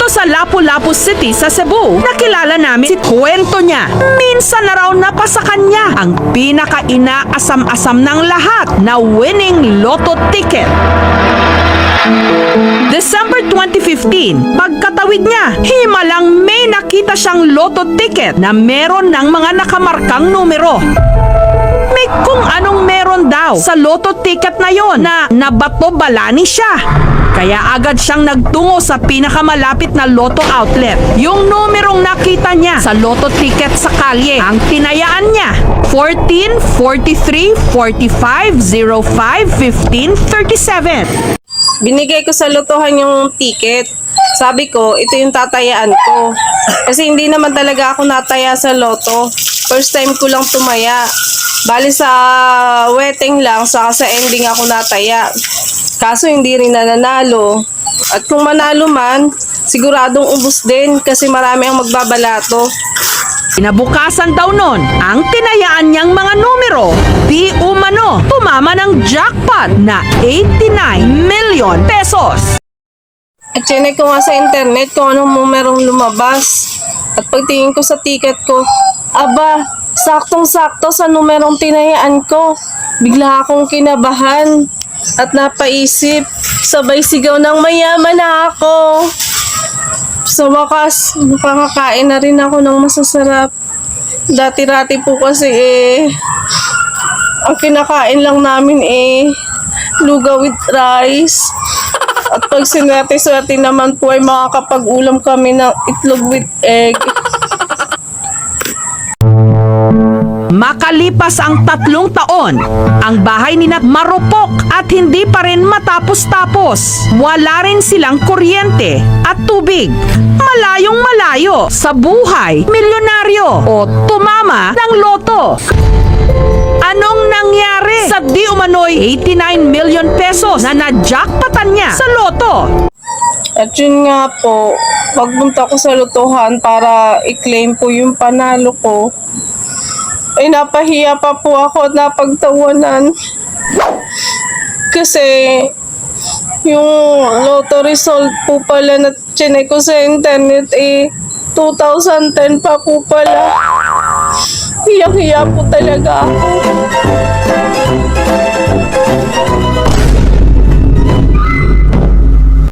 Dito sa Lapu-Lapu City sa Cebu, nakilala namin si kwento niya. Minsan na raw napasa kanya ang pinaka-inaasam-asam ng lahat na winning lotto ticket. December 2015, pagkatawid niya, himalang may nakita siyang lotto ticket na meron ng mga nakamarkang numero. May kung anong meron daw sa lotto ticket na yon na nabato-balani siya. Kaya agad siyang nagtungo sa pinakamalapit na lotto outlet. Yung numerong nakita niya sa lotto ticket sa kalye, ang tinayaan niya, 14, 43, 45, 05, 15, 37. Binigay ko sa lotohan yung ticket. Sabi ko, ito yung tatayaan ko. Kasi hindi naman talaga ako nataya sa loto. First time ko lang tumaya. Bali sa wedding lang, saka sa ending ako nataya. Kaso hindi rin nananalo. At kung manalo man, siguradong ubos din kasi marami ang magbabalato. Kinabukasan daw nun, ang tinayaan niyang mga numero, di umano, tumama ng jackpot na 89 million pesos. At chinek ko nga sa internet kung anong numerong lumabas. At pagtingin ko sa ticket ko, aba, saktong-sakto sa numerong tinayaan ko. Bigla akong kinabahan at napaisip, sabay sigaw ng mayaman na ako. Sa wakas, makakakain na rin ako ng masasarap. Dati-rati po kasi ang kinakain lang namin lugaw with rice. At pag sinwerte-swerte naman po ay makakapag-ulam kami ng itlog with egg. Makalipas ang 3 taon, ang bahay ni Nat marupok at hindi pa rin matapos-tapos. Wala rin silang kuryente at tubig. Malayong malayo sa buhay, milyonaryo o tumama ng loto. Anong nangyari sa di umano'y 89 million pesos na na-jackpotan niya sa loto? At yun nga po, pagpunta ko sa lotohan para i-claim po yung panalo ko, ay napahiya pa po ako at napagtawanan. Kasi yung lotto result po pala na chinek ko sa internet 2010 pa po pala. Hiyak-hiya po talaga ako.